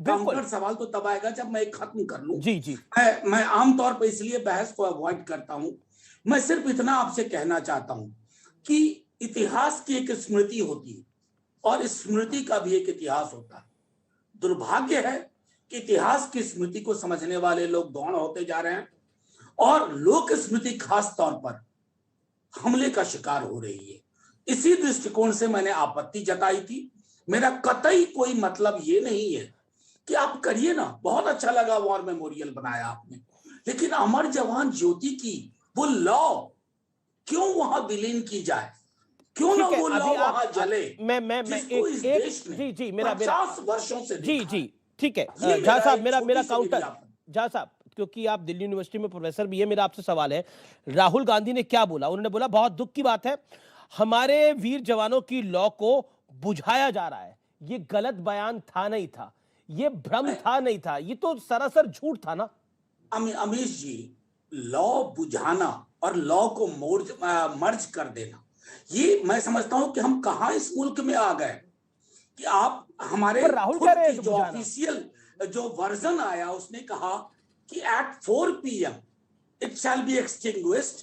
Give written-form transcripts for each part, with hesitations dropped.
Counter सवाल तो तब आएगा जब मैं एक खत्म कर लूं। जी जी। मैं आमतौर पर इसलिए बहस को अवॉइड करता हूं। मैं सिर्फ इतना आपसे कहना चाहता हूं कि इतिहास की एक स्मृति होती है और स्मृति का भी एक इतिहास होता है। दुर्भाग्य है कि इतिहास की स्मृति को समझने वाले लोग गौण होते जा रहे हैं और लोक स्मृति खास तौर पर हमले का शिकार हो रही है। इसी दृष्टिकोण से मैंने आपत्ति जताई थी। मेरा कतई कोई मतलब ये नहीं है कि आप करिए ना, बहुत अच्छा लगा वॉर मेमोरियल बनाया आपने, लेकिन अमर जवान ज्योति की वो लौ क्यों वहां विलीन की जाए? क्यों ना वो लौ वहां जले? मैं जिसको इस देश ने जी जी मेरा 50 वर्षों से जी जी ठीक है। ये झा साहब मेरा मेरा काउंटर, विज्ञापन। झा साहब क्योंकि आप दिल्ली यूनिवर्सिटी में प्रोफेसर भी है, मेरा आपसे सवाल है, राहुल गांधी ने क्या बोला? उन्होंने बोला बहुत दुख की बात है, हमारे वीर जवानों की लौ को बुझाया जा रहा है। ये गलत बयान था नहीं था, ये भ्रम था नहीं था, ये तो सरासर झूठ था ना। अमीश जी, लॉ बुझाना और लॉ को मर्ज कर देना, ये मैं समझता हूं कि हम कहां इस मुल्क में आ गए कि आप हमारे राहुल खुद कह रहे की हैं जो ऑफिशियल जो वर्जन आया उसने कहा कि at 4 PM it shall be extinguished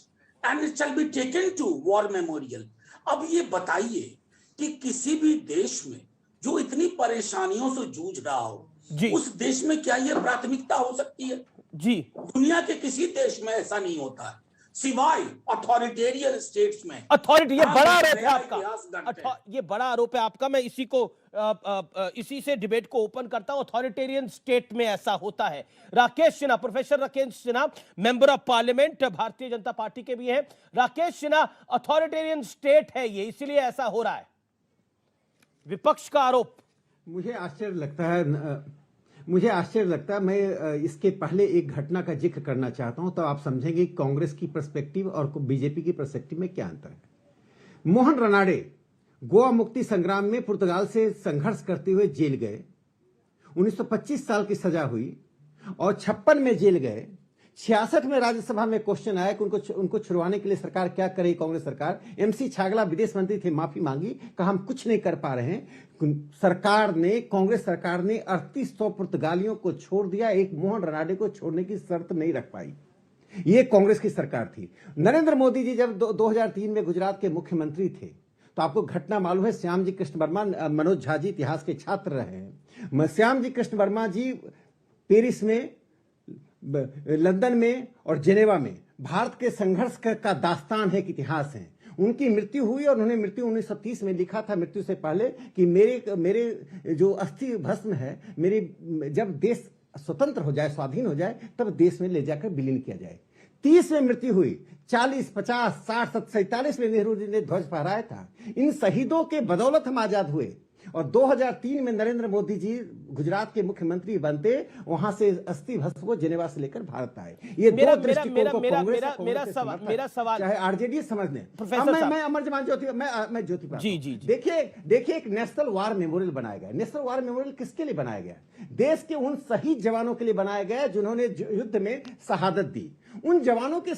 and it shall be taken to war memorial. अब ये बताइए कि किसी भी देश में जो इतनी परेशानियों से जूझ रहा हो, उस देश में क्या यह प्राथमिकता हो सकती है? जी, दुनिया के किसी देश में ऐसा नहीं होता है सिवाय अथॉरिटेरियन स्टेट्स में। अथॉरिटी, ये बड़ा आरोप है आपका, ये बड़ा आरोप है आपका। मैं इसी से डिबेट को ओपन करता हूं। अथॉरिटेरियन स्टेट में ऐसा होता है। Rakesh Sinha, professor Rakesh Sinha, member of parliament, Bharatiya Janata party के भी हैं। राकेश सिन्हा, अथॉरिटेरियन स्टेट है ये, इसलिए ऐसा हो रहा है, विपक्ष का आरोप। मुझे आश्चर्य लगता है। मैं इसके पहले एक घटना का जिक्र करना चाहता हूं, तो आप समझेंगे कि कांग्रेस की पर्सपेक्टिव और बीजेपी की पर्सपेक्टिव में क्या अंतर है। मोहन रनाडे गोवा मुक्ति संग्राम में पुर्तगाल से संघर्ष करते हुए जेल गए, 1925 साल की सजा हुई और 56 में जेल गए। 66 में राज्यसभा में क्वेश्चन आया कि उनको छुड़वाने के लिए सरकार क्या करे, कांग्रेस सरकार। एमसी छागला विदेश मंत्री थे, माफी मांगी, कहा हम कुछ नहीं कर पा रहे हैं। कांग्रेस सरकार ने 3800 पुर्तगालियों को छोड़ दिया, एक मोहन रनाडे को छोड़ने की शर्त नहीं रख पाई। ये कांग्रेस की सरकार थी। नरेंद्र मोदी जी जब 2003 में गुजरात के मुख्यमंत्री थे, तो आपको घटना मालूम है, श्याम जी कृष्ण वर्मा, मनोज झा जी इतिहास के छात्र रहे हैं। श्याम जी कृष्ण वर्मा जी पेरिस में, लंदन में और जेनेवा में भारत के संघर्ष का दास्तान है, कि इतिहास है। उनकी मृत्यु हुई और उन्होंने मृत्यु 1930 में लिखा था, मृत्यु से पहले, कि मेरे जो अस्थि भस्म है, जब देश स्वतंत्र हो जाए, स्वाधीन हो जाए, तब देश में ले जाकर विलीन किया जाए। 30 में मृत्यु हुई, 40, 50, 60, 47 में नेहरू जी ने ध्वज फहराया था। इन शहीदों के बदौलत हम आजाद हुए। और 2003 में नरेंद्र मोदी जी गुजरात के मुख्यमंत्री बनते, वहां से अस्थि भस्म को जेनेवा से लेकर भारत आए। ये मेरा सवाल चाहे आरजेडी समझ लें। मैं अमर जवान ज्योति, मैं ज्योति जी। देखिए एक नेशनल वार मेमोरियल बनाया गया। नेशनल वार मेमोरियल किसके लिए बनाया गया? देश के उन शहीद जवानों के लिए बनाया गया जिन्होंने युद्ध में शहादत दी। उन जवानों के